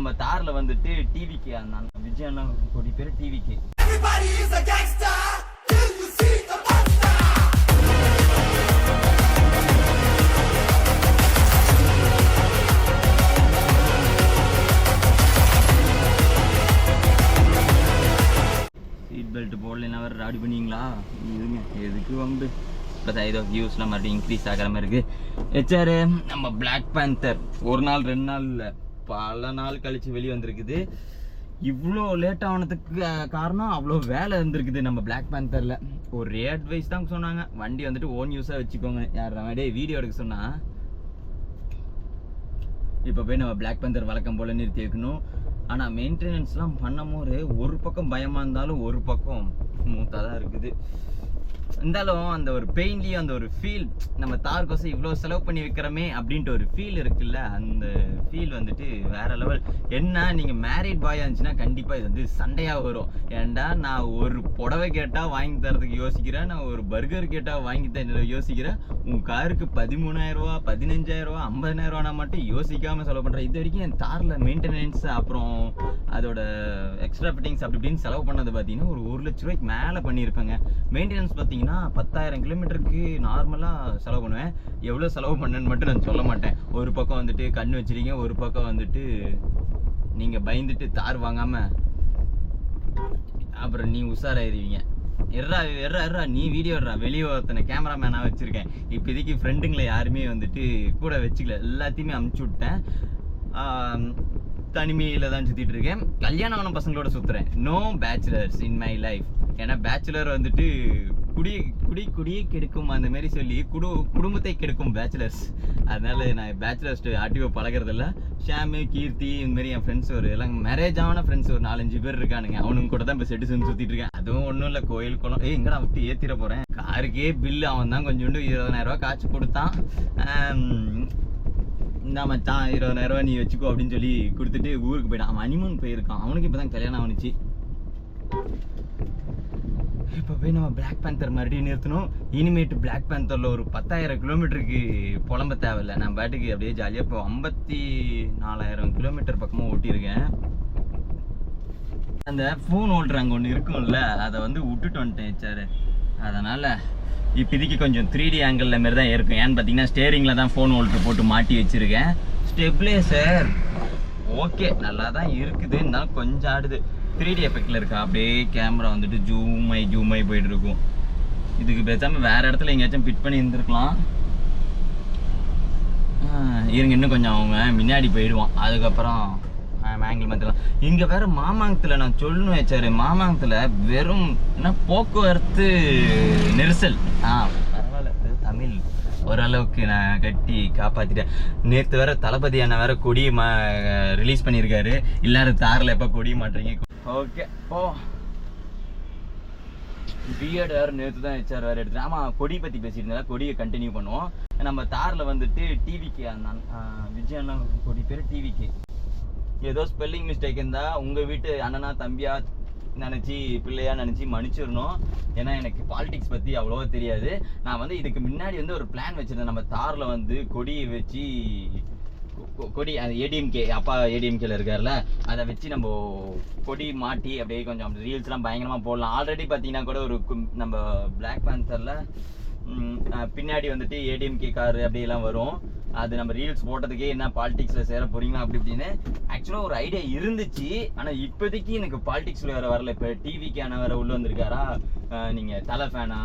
நம்ம தார்ல வந்துட்டு டிவிக்கு அந்த விஜயண்ணா கோடி பேர் டிவிக்கு சீட் பெல்ட் போடலாம் வேறு ராடி பண்ணீங்களா இதுங்க எதுக்கு வந்து இப்போ ஏதோ வியூஸ்லாம் மறுபடியும் இன்க்ரீஸ் ஆகிற மாதிரி இருக்குது ஹெச்ஆர் நம்ம பிளாக் பேந்தர் ஒரு நாள் 2 நாள் இல்லை பல நாள் கழித்து வெளியே வந்திருக்குது இவ்வளோ லேட் ஆனதுக்கு காரணம் அவ்வளோ வேலை இருந்திருக்குது நம்ம பிளாக் பேந்தரில் ஒரு அட்வைஸ் தான் சொன்னாங்க வண்டி வந்துட்டு ஓன் யூஸாக வச்சுக்கோங்க யார் மாதிரியே வீடியோ எடுக்க சொன்னால் இப்போ போய் நம்ம பிளாக் பேந்தர் வழக்கம் போல் நிறுத்தி வைக்கணும் ஆனால் மெயின்டெனன்ஸ்லாம் பண்ணும்போது ஒரு பக்கம் பயமாக இருந்தாலும் ஒரு பக்கம் ஸ்மூத்தாக தான் இருக்குது இருந்தாலும் அந்த ஒரு பெயின்லேயும் அந்த ஒரு ஃபீல் நம்ம தார்கோசம் இவ்வளோ செலவு பண்ணி வைக்கிறோமே அப்படின்ட்டு ஒரு ஃபீல் இருக்குல்ல அந்த ஃபீல் வந்துட்டு வேற லெவல் என்ன நீங்கள் மேரிட் பாயாக இருந்துச்சுன்னா கண்டிப்பாக இது வந்து சண்டையாக வரும் ஏன்டா நான் ஒரு புடவை கேட்டால் வாங்கி தரதுக்கு யோசிக்கிறேன் நான் ஒரு பர்கர் கேட்டால் வாங்கி தர யோசிக்கிறேன் உன் காருக்கு 13,000 ரூபா 15,000 ரூபா 50,000 ரூபா மட்டும் யோசிக்காமல் செலவு பண்ணுறேன் இது வரைக்கும் என் தாரில் மெயின்டெனன்ஸ் அப்புறம் அதோட எக்ஸ்ட்ரா ஃபிட்டிங்ஸ் அப்படி இப்படின்னு செலவு பண்ணது பார்த்தீங்கன்னா ஒரு 1 லட்ச ரூபாய்க்கு மேலே பண்ணியிருப்பேங்க மெயின்டெனன்ஸ் பார்த்தீங்கன்னா 10,000 கிலோமீட்டருக்கு நார்மலாக செலவு பண்ணுவேன் எவ்வளோ செலவு பண்ணேன்னு மட்டும் நான் சொல்ல மாட்டேன் ஒரு பக்கம் வந்துட்டு கண் வச்சிருக்கீங்க ஒரு பக்கம் வந்துட்டு நீங்கள் பயந்துட்டு தார் வாங்காமல் அப்புறம் நீ உஷாராயிருவீங்க எர்றா நீ வீடியோ எடுறா வெளியே ஒருத்தனை கேமராமேனாக வச்சுருக்கேன் இப்போதைக்கு ஃப்ரெண்டுங்களை யாருமே வந்துட்டு கூட வச்சுக்கல எல்லாத்தையுமே அமுச்சு விட்டேன் தனிமையில் தான் சுற்றிட்டு இருக்கேன் கல்யாணம் ஆன பசங்களோட சுற்றுறேன் no bachelors in my life ஏன்னா பேச்சுலர் வந்துட்டு குடியே கெடுக்கும் அந்த மாதிரி சொல்லி குடும்பத்தை கெடுக்கும் பேச்சுலர்ஸ் அதனால நான் பேச்சுலர்ஸ் ஆர்டிஓ பழகிறதில்ல ஷாமு கீர்த்தி இந்த மாதிரி என் ஃப்ரெண்ட்ஸ் ஒரு எல்லாம் மேரேஜ் ஆன ஃப்ரெண்ட்ஸ் ஒரு 4-5 பேர் இருக்கானுங்க அவனுங்க கூட தான் இப்போ செட்டு செஞ்சு சுற்றிட்டு இருக்கேன் அதுவும் ஒன்றும் இல்லை கோயில் குளம் எங்கடா விட்டு ஏற்றிட போகிறேன் காருக்கே பில்லு அவன் தான் கொஞ்சோண்டு 20,000 ரூபா காய்ச்சி கொடுத்தான் இந்த மச்சான் 20,000 ரூபா நீ வச்சுக்கோ அப்படின்னு சொல்லி கொடுத்துட்டு ஊருக்கு போயிட்டான் அவன் ஹனிமூன் போயிருக்கான் அவனுக்கு இப்போ தான் கல்யாணம் ஆனிச்சு இப்போ போய் நம்ம பிளாக் பேந்தர் மறுபடியும் நிறுத்தணும் இனிமேட்டு பிளாக் பேந்தரில் ஒரு 10,000 கிலோமீட்டருக்கு புலம்ப தேவையில்லை நான் பாட்டுக்கு அப்படியே ஜாலியாக இப்போ 54,000 கிலோமீட்டர் பக்கமாக ஓட்டியிருக்கேன் அந்த ஃபோன் ஹோல்டர் அங்கே ஒன்று இருக்கும்ல அதை வந்து விட்டுட்டு வந்துட்டேன் சார் அதனால் இப்போதைக்கு கொஞ்சம் 3D ஆங்கிளில் மாரி தான் இருக்கும் ஏன்னு பார்த்தீங்கன்னா ஸ்டேரிங்கில் தான் ஃபோன் ஹோல்டர் போட்டு மாட்டி வச்சுருக்கேன் ஸ்டெப்லேசர் ஓகே நல்லா தான் இருக்குது இருந்தாலும் கொஞ்சம் ஆடுது 3D எஃபெக்டில் இருக்கா அப்படியே கேமரா வந்துட்டு ஜூம் ஆகி போயிட்டு இருக்கும் இதுக்கு பேசாமல் வேறு இடத்துல எங்கேயாச்சும் ஃபிட் பண்ணி இருந்துருக்கலாம் இருங்க இன்னும் கொஞ்சம் அவங்க முன்னாடி போயிடுவான் அதுக்கப்புறம் ஆங்கிள் மாற்றலாம் இங்கே வேறு மாமாங்கத்தில் நான் சொல்லணும் வச்சாரு மாமாங்கத்தில் வெறும் என்ன போக்குவரத்து நெரிசல் பரவாயில்ல தமிழ் ஓரளவுக்கு நான் கட்டி காப்பாற்றிட்டேன் நேற்று வேற தளபதி அண்ணன் வேற கொடி ரிலீஸ் பண்ணியிருக்காரு எல்லாரும் தாரில் எப்போ கொடி மாட்டுறீங்க ஓகே ஓ பிஎட் வேறு நேற்று தான் ஹெச்ஆர் வேறு எடுத்துட்டேன் ஆமாம் கொடி பற்றி பேசிட்டு இருந்தா கொடியை கண்டினியூ பண்ணுவோம் நம்ம தாரில் வந்துட்டு டிவிக்கு அந்த விஜயண்ணா கொடி பேர் டிவிக்கு ஏதோ ஸ்பெல்லிங் மிஸ்டேக் இருந்தால் உங்கள் வீட்டு அண்ணனா தம்பியா நினச்சி பிள்ளையா நினச்சி மன்னிச்சிடணும் ஏன்னா எனக்கு பாலிடிக்ஸ் பற்றி அவ்வளோவா தெரியாது நான் வந்து இதுக்கு முன்னாடி வந்து ஒரு பிளான் வச்சுருந்தேன் நம்ம தாரில் வந்து கொடியை வச்சு கொடி அந்த ஏடிஎம்கே அப்பா ஏடிஎம்கேல இருக்கார்ல அதை வச்சு நம்ம கொடி மாட்டி அப்படியே கொஞ்சம் ரீல்ஸ்லாம் பயங்கரமாக போடலாம் ஆல்ரெடி பார்த்தீங்கன்னா கூட ஒரு நம்ம பிளாக் பேந்தரில் பின்னாடி வந்துட்டு ஏடிஎம்கே காரு அப்படியெல்லாம் வரும் அது நம்ம ரீல்ஸ் போட்டதுக்கே என்ன பாலிடிக்ஸில் சேர போறீங்களா அப்படி இப்படின்னு ஆக்சுவலாக ஒரு ஐடியா இருந்துச்சு ஆனால் இப்போதைக்கு எனக்கு பாலிடிக்ஸில் வேறு வரல இப்போ டிவிக்கான வேறு உள்ளே வந்திருக்காரா நீங்கள் தலை ஃபேனா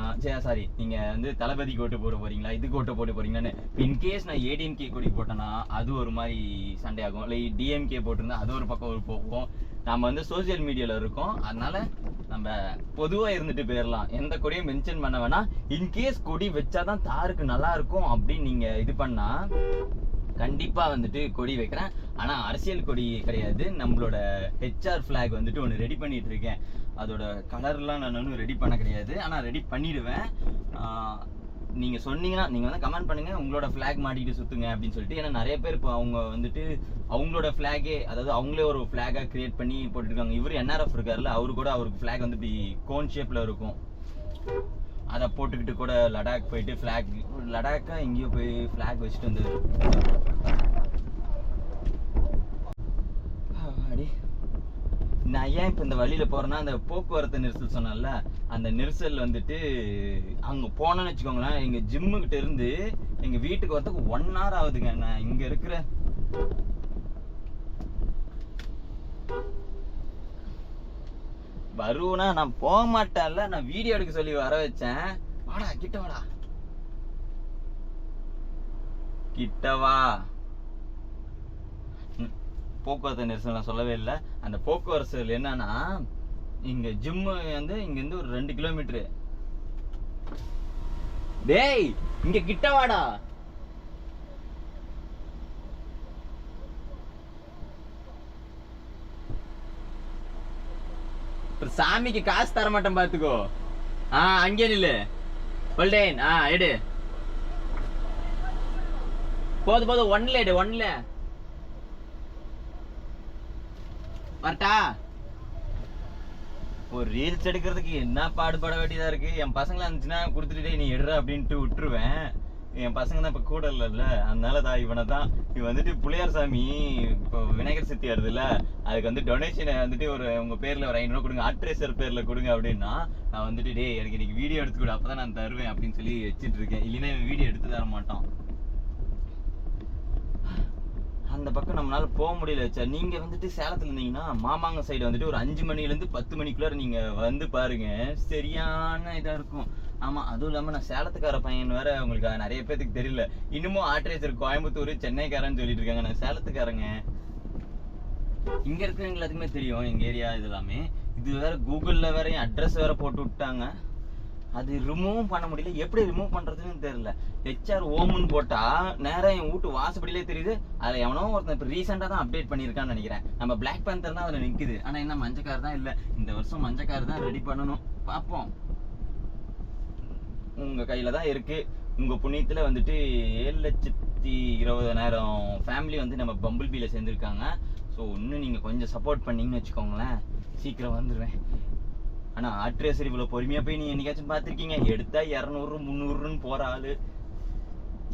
சாரி நீங்கள் வந்து தளபதிக்கு ஓட்டு போட போகிறீங்களா இதுக்கு ஓட்டு போட்டு போகிறீங்களான்னு இன்கேஸ் நான் ஏடிஎம்கே கொடி போட்டேன்னா அது ஒரு மாதிரி சண்டே ஆகும் இல்லை டிஎம்கே போட்டிருந்தா அது ஒரு பக்கம் ஒரு போகும் நம்ம வந்து சோசியல் மீடியாவில் இருக்கோம் அதனால நம்ம பொதுவாக இருந்துட்டு போயிடலாம் எந்த கொடியும் மென்ஷன் பண்ண வேணாம் இன்கேஸ் கொடி வச்சாதான் தாருக்கு நல்லா இருக்கும் அப்படின்னு நீங்கள் இது பண்ணால் கண்டிப்பாக வந்துட்டு கொடி வைக்கிறேன் ஆனால் அரசியல் கொடி கிடையாது நம்மளோட ஹெச்ஆர் ஃப்ளாக் வந்துட்டு ஒன்று ரெடி பண்ணிட்டு இருக்கேன் அதோட கலர்லாம் நான் ஒன்றும் ரெடி பண்ண கிடையாது ஆனால் ரெடி பண்ணிடுவேன் நீங்கள் சொன்னீங்கன்னா நீங்கள் வந்து கமெண்ட் பண்ணுங்கள் உங்களோட ஃப்ளாக் மாட்டிக்கிட்டு சுற்றுங்க அப்படின்னு சொல்லிட்டு ஏன்னா நிறைய பேர் இப்போ அவங்க வந்துட்டு அவங்களோட ஃப்ளாகே அதாவது அவங்களே ஒரு ஃப்ளாகாக க்ரியேட் பண்ணி போட்டுருக்காங்க இவர் என்ஆர்எஃப் இருக்கார்ல அவரு கூட அவருக்கு ஃப்ளாக் வந்து இப்படி கோன் ஷேப்பில் இருக்கும் அதை போட்டுக்கிட்டு கூட லடாக் போயிட்டு ஃப்ளாக் லடாக்கா எங்கேயோ போய் ஃப்ளாக் வச்சுட்டு வந்து நான் ஏன் இப்போ இந்த வழியில் போகிறேன்னா அந்த போக்குவரத்து நெரிசல் சொன்னேன்ல, அந்த நெரிசல் வந்துட்டு அங்கே போனேன்னு வச்சுக்கோங்களேன், எங்கள் ஜிம்முக்கிட்ட இருந்து எங்கள் வீட்டுக்கு வரதுக்கு 1 hour ஆகுதுங்க. நான் இங்கே இருக்கிற வருவனா நான் போக மாட்டேன்ல, நான் வீடியோ எடுக்க சொல்லி வர வச்சேன். வாடா கிட்ட வாடா, கிட்டவா. போக்குவரத்து நெரிசல் நான் சொல்லவே இல்லை. அந்த போக்குவரத்து என்னன்னா, இங்க ஜிம்மு வந்து இங்க இருந்து ஒரு 2 கிலோமீட்டரு. டேய் இங்க கிட்ட வாடா. சாமிக்கு காசு தர மாட்டேன் பாத்துக்கோ. அங்கே நில்லு. பல்டேன் எடு. போதும் ஒன்ல எடு, ஒன்ல வரட்டா. ஒரு ரீல்ஸ் எடுக்கிறதுக்கு என்ன பாடுபட வேண்டியதா இருக்கு. என் பசங்களா இருந்துச்சுன்னா கொடுத்துட்டு நீ எடுற அப்படின்ட்டு விட்டுருவேன். என் பசங்க தான் இப்ப கூட இல்லைல்ல, அதனாலதான் இவனை தான். இவன் வந்துட்டு புளியார் சாமி இப்போ விநாயகர் சதுர்த்தி வருதுல்ல, அதுக்கு வந்து டொனேஷனை வந்துட்டு ஒரு உங்க பேர்ல ஒரு 500 கொடுங்க, ஆட்ரேசர் பேர்ல கொடுங்க அப்படின்னா, நான் வந்துட்டு டே எனக்கு இன்னைக்கு வீடியோ எடுத்து கொடு, அப்பதான் நான் தருவேன் அப்படின்னு சொல்லி வச்சுட்டு இருக்கேன். இல்லைன்னா வீடியோ எடுத்து தர மாட்டான். அந்த பக்கம் நம்மளால போக முடியல. சார் நீங்க வந்துட்டு சேலத்துல இருந்தீங்கன்னா மாமாங்க சைடு வந்துட்டு ஒரு 5 மணிலேருந்து 10 மணிக்குள்ளார நீங்க வந்து பாருங்க, சரியான இதா இருக்கும். ஆமா, அதுவும் இல்லாம நான் சேலத்துக்கார பையன் வேற, உங்களுக்கு நிறைய பேருக்கு தெரியல. இன்னமும் ஆட்ரேசர் கோயம்புத்தூர் சென்னைக்காரன்னு சொல்லிட்டு இருக்காங்க. நான் சேலத்துக்காரங்க. இங்க இருக்கிறவங்க எல்லாத்துக்குமே தெரியும் எங்க ஏரியா இது எல்லாமே. இது வேற கூகுள்ல வேற என் அட்ரஸ் வேற போட்டு விட்டாங்க. அது ரிமூவ் பண்ண முடியல. எப்படி ரிமூவ் பண்றதுன்னு தெரியல. ஹெச்ஆர் ஓம்னு போட்டா நேரம் என் வீட்டு வாசப்படியிலே தெரியுது. அதுல எவனோ ஒருத்தன் இப்ப ரீசெண்டா தான் அப்டேட் பண்ணிருக்கான்னு நினைக்கிறேன். நம்ம பிளாக் பேந்தர் தான் அதுல நிக்குது. ஆனா என்ன மஞ்சக்கார் தான் இல்ல. இந்த வருஷம் மஞ்சக்கார் தான் ரெடி பண்ணணும். பார்ப்போம், உங்க கையில தான் இருக்கு. உங்க புண்ணியத்துல வந்துட்டு 7,20,000 ஃபேமிலி வந்து நம்ம பம்பிள் பீல சேர்ந்துருக்காங்க. ஸோ இன்னும் நீங்க கொஞ்சம் சப்போர்ட் பண்ணீங்கன்னு வச்சுக்கோங்களேன், சீக்கிரம் வந்துடுவேன். ஆனா ஆட்ரேசர் இவ்வளவு பொறுமையா போய் நீ என்னைக்காச்சும் பாத்திருக்கீங்க? எடுத்தா 200 300ன்னு போற ஆளு.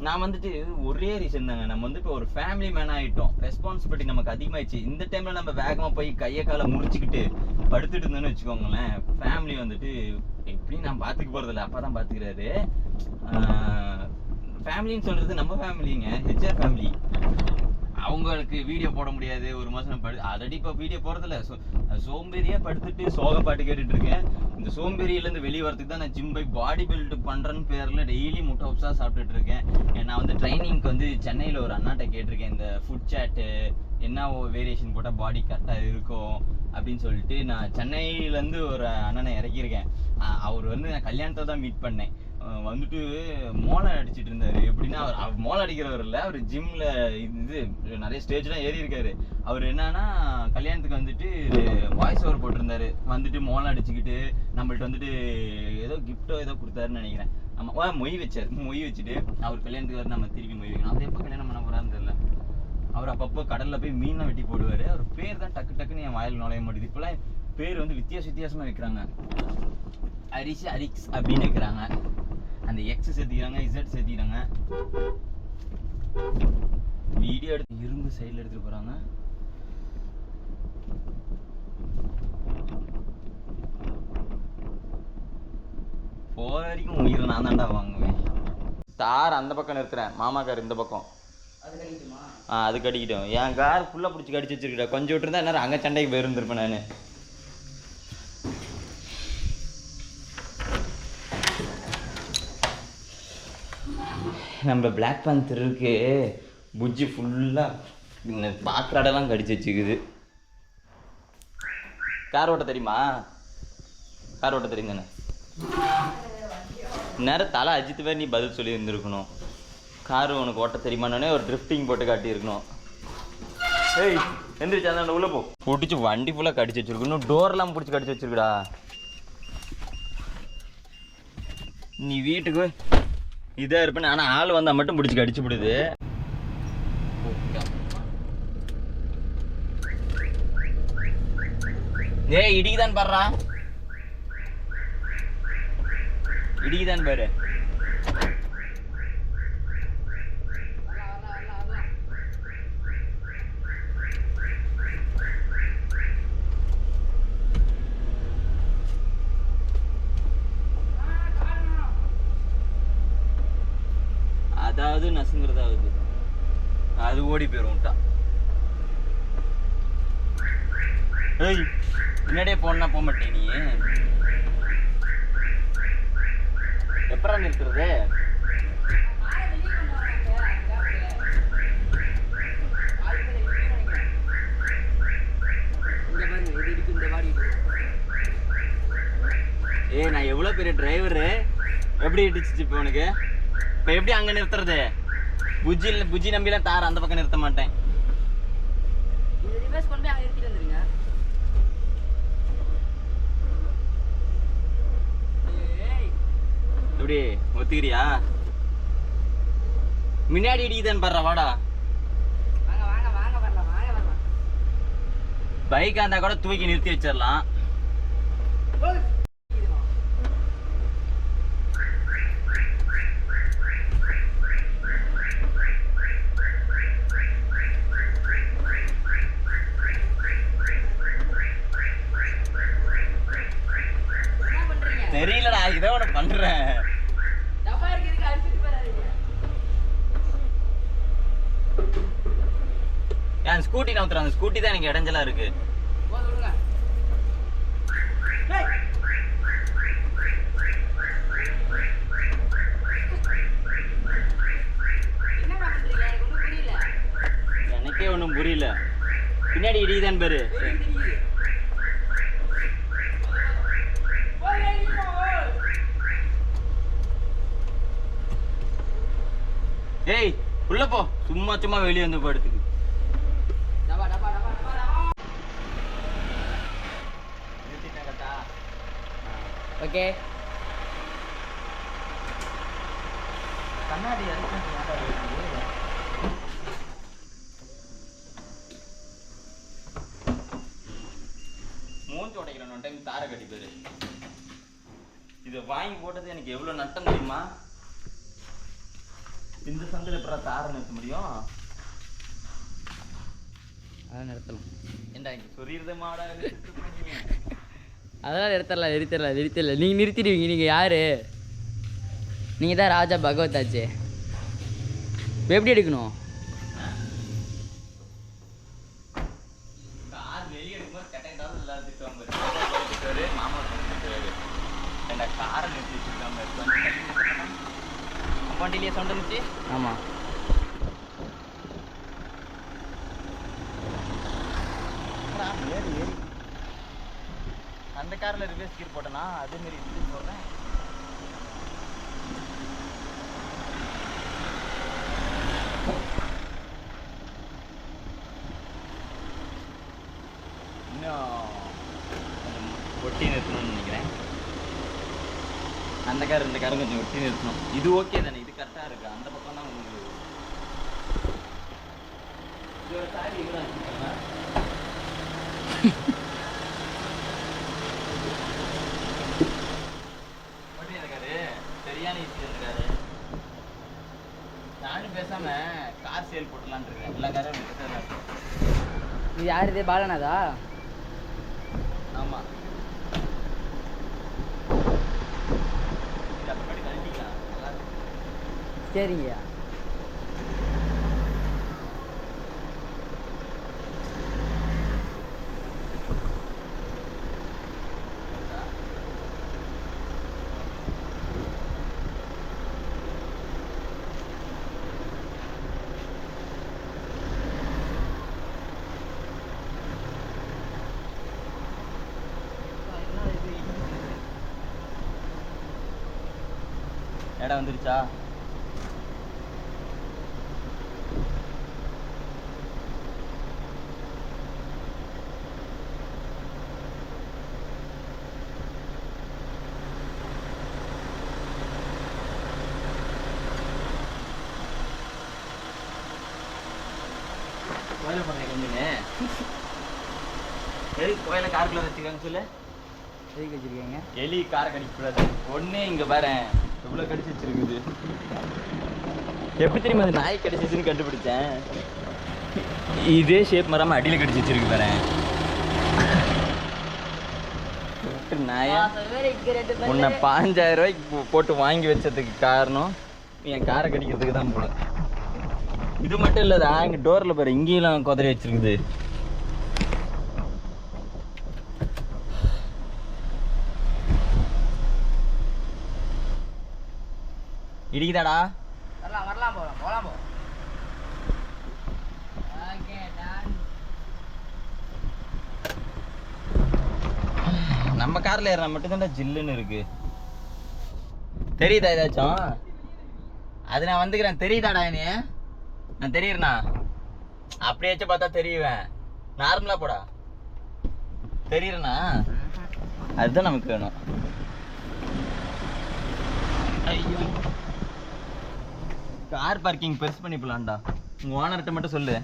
நான் வந்துட்டு ஒரே ரீசன் தாங்க, நம்ம வந்து இப்போ ஒரு ஃபேமிலி மேன் ஆயிட்டோம். ரெஸ்பான்சிபிலிட்டி நமக்கு அதிகமாயிடுச்சு. இந்த டைம்ல நம்ம வேகமா போய் கையை காலை முடிச்சுக்கிட்டு படுத்துட்டு இருந்தோம்னு வச்சுக்கோங்களேன், ஃபேமிலி வந்துட்டு எப்படியும் நான் பாத்துக்க போறது இல்லை, அப்பா தான் பாத்துக்கிறாரு. ஃபேமிலின்னு சொல்றது நம்ம ஃபேமிலிங்க, ஹெச்ஆர் ஃபேமிலி. அவங்களுக்கு வீடியோ போட முடியாது. ஒரு மாசம் ஆல்ரெடி இப்போ வீடியோ போறதில்ல. சோம்பேறியா படுத்துட்டு சோக பாட்டு கேட்டுட்டு இருக்கேன். இந்த சோம்பேறியில இருந்து வெளியே வரதுக்கு தான் நான் ஜிம் போய் பாடி பில்ட் பண்றேன்னு பேர்ல டெய்லி முட்டை உப்ஸா சாப்பிட்டுட்டு இருக்கேன். நான் வந்து ட்ரைனிங்க்கு வந்து சென்னையில ஒரு அண்ணாட்ட கேட்டிருக்கேன், இந்த ஃபுட் சாட்டு என்ன வேரியேஷன் போட்டால் பாடி கரெக்டாக இருக்கும் அப்படின்னு சொல்லிட்டு. நான் சென்னையிலேருந்து ஒரு அண்ணனை இறக்கியிருக்கேன். அவர் வந்து நான் கல்யாணத்தை தான் மீட் பண்ணேன். வந்துட்டு மோளை அடிச்சுட்டு இருந்தாரு. எப்படின்னா அவர் மோளை அடிக்கிறவர் இல்லை, அவர் ஜிம்ல இது நிறைய ஸ்டேஜ்லாம் ஏறி இருக்காரு. அவர் என்னன்னா கல்யாணத்துக்கு வந்துட்டு வாய்ஸ் ஓவர் போட்டிருந்தாரு. வந்துட்டு மோளை அடிச்சுக்கிட்டு நம்மள்ட்ட வந்துட்டு ஏதோ கிஃப்டோ ஏதோ கொடுத்தாருன்னு நினைக்கிறேன். நம்ம மொய் வச்சார். மொய் வச்சுட்டு அவர் கல்யாணத்துக்கு வர நம்ம திருப்பி மொய் வைக்கணும். அவர் எப்போ கல்யாணம் பண்ண போறான்னு தெரியல. அவர் அப்பப்போ கடல்ல போய் மீனை வெட்டி போடுவாரு. அவர் பேர் தான் டக்கு டக்குன்னு என் வாயில் நுழைய மாட்டேது. இப்பெல்லாம் பேர் வந்து வித்தியாசமா வைக்கிறாங்க. அரிசி அரிக்ஸ் அப்படின்னு வைக்கிறாங்க. அந்த எக்ஸ் சேர்த்திக்கிறாங்க, இசட் சேர்த்திக்கிறாங்க. வீடியோ எடுத்து இரும்பு சைடில் எடுத்துட்டு போறாங்க. போற வரைக்கும் உயிரை நான் தாண்டா வாங்குவேன். தார் அந்த பக்கம் நிறுத்துறேன், மாமா கார் இந்த பக்கம். அது கடிக்கிட்டோம். என் கார் ஃபுல்லாக பிடிச்சி கடிச்சு வச்சிருக்கா. கொஞ்சம் விட்டுருந்தா என்ன அங்கே சண்டைக்கு போயிருந்திருப்பேன் நான். நம்ம பிளாக் பேந்தருக்கு புஜ்ஜி ஃபுல்லாக பாக்கராடெல்லாம் கடிச்சு வச்சுக்குது. கார் ஓட்ட தெரியுமா? கார் ஓட்ட தெரியும் தானே? நேரம் தலை அஜித்து பேர் நீ பதில் சொல்லி இருந்திருக்கணும். காரு உனக்கு ஓட்ட தெரியுமானே ஒரு ட்ரிஃப்டிங் போட்டு காட்டியிருக்கணும். ஏய் எந்திரிச்சு அந்த உள்ளே போ. பிடிச்சி வண்டி ஃபுல்லாக கடிச்சு வச்சிருக்கணும். டோர்லாம் பிடிச்சி கடிச்சு வச்சிருக்கடா. நீ வீட்டுக்கு இதாக இருப்பேன். ஆனால் ஆள் வந்தால் மட்டும் பிடிச்சி கடிச்சு விடுது. ஏய் இடிக்குதான் பாடுறா, இடிக்குதான் பாரு. அது நசுங்கிறதாவது அது ஓடி போயிடும் விட்டா. ஏய் முன்னாடியே போனா போக மாட்டேன் நீ. எப்படா நிறுத்துறது? ஏய் நான் எவ்வளோ பெரிய டிரைவரு, எப்படி இடிச்சிச்சு இப்போ உனக்கு? இப்போ எப்படி அங்கே நிறுத்துறது? புஜ்ஜி நம்பிலாம் தார அந்த பக்கம் நிறுத்த மாட்டேன். எப்படி ஒத்துக்கிறியா? முன்னாடி இடிக்குதான்னு பாடுறா வாடா. பைக்கா இருந்தா கூட தூக்கி நிறுத்தி வச்சிடலாம். தெரியலடா, இதான் உனக்கு பண்றேன். என் ஸ்கூட்டி நவுத்துறேன். அந்த ஸ்கூட்டி தான் எனக்கு இடைஞ்சலா இருக்கு. எனக்கே ஒன்றும் புரியல. பின்னாடி இடிதான் பேரு. ஏய் உள்ள போ, சும்மா சும்மா வெளியே வந்து படுத்துக்கு. ஓகே கண்ணாடி மூஞ்சி உடைக்கிறேன். ஒன் டைம் தாரை கட்டி போயிரு. இதை வாங்கி போட்டது எனக்கு எவ்வளோ நட்டம் தெரியுமா? இந்த சந்தில் எப்படா தாரை நிறுத்த முடியும்? அதை நிறுத்தலாம். ஏண்டா இங்கே சொரியிறத மாடா? அதெல்லாம் நிறுத்தல. நீங்கள் நிறுத்திடுவீங்க. நீங்கள் யார்? நீங்கள் தான் ராஜா பகவத் ஆச்சே. இப்போ எப்படி எடுக்கணும்? கார் வெளியே எடுக்கும்போது கட்டாயிட்டாலும் எல்லாரும் திட்டுவாங்க. மாமா ஏண்டா காரை நிறுத்தி வச்சுருக்காங்க. வண்டியிலேயே சவுண்ட் இருந்துச்சு. ஆமாம். அந்த காரில் ரிவர்ஸ் கீர் போட்டேன்னா அதேமாரி இதுன்னு சொல்கிறேன். இன்னும் ஒட்டி நிறுத்தணும்னு நினைக்கிறேன். அந்த கார் இந்த காரும் கொஞ்சம் ஒட்டி நிறுத்தணும். இது ஓகே தானே? இது கரெக்டாக இருக்கு. அந்த பக்கம் தான் உங்களுக்கு இதோட சாரி எங்கே சரியான ஈஸி இருக்காரு. நானும் பேசாம கார் சேல் போட்டுலான் இருக்கேன். எல்லா காரும் இது யார்? இது பாலனாதா? ஆமா. இது அப்படி கழட்டிக்கலாம். நல்லா இருக்கு. சரிங்கய்யா. இடம் வந்துருச்சா? கோயில பண்ண கொஞ்சமே எதுக்கு கோயில காருக்குள்ள வச்சுக்காங்க சொல்லு. எதுக்கு வச்சிருக்கீங்க? எலி காரை கடிக்கக்கூடாது. ஒண்ணு இங்க பாரு எவ்வளவு கடிச்சு வச்சிருக்குது. எப்படி தெரியுமா அது நாய் கடிச்சிச்சுன்னு கண்டுபிடிச்சேன். இதே ஷேப் மராம அடியில கடிச்சு வச்சிருக்கு பாரு. நாயா உன்னை 5000 ரூபாய்க்கு போட்டு வாங்கி வச்சதுக்கு காரணம் என் காரை கடிக்கிறதுக்கு தான் போல. இது மட்டும் இல்லதா, இங்க டோர்ல பாரு இங்கேயும் குதிரை வச்சிருக்குது. இடிக்குதாடா? வரலாம் வரலாம் போகலாம் போகலாம் போ. Okay done. நம்ம கார்ல ஏறினா மட்டும் தான் ஜில்லுன்னு இருக்கு. தெரியுதா ஏதாச்சும்? அது நான் வந்துக்கிறேன். தெரியுதாடா நீ? நான் தெரியுறேண்ணா. அப்படியாச்சும் பார்த்தா தெரியுவேன். நார்மலா போடா. தெரியுறேண்ணா. அதுதான் நமக்கு வேணும். ஐயோ, கார் பார்க்கிங் பெருசு பண்ணி போலாம்டா. உங்க ஓனர்கிட்ட மட்டும் சொல்லு.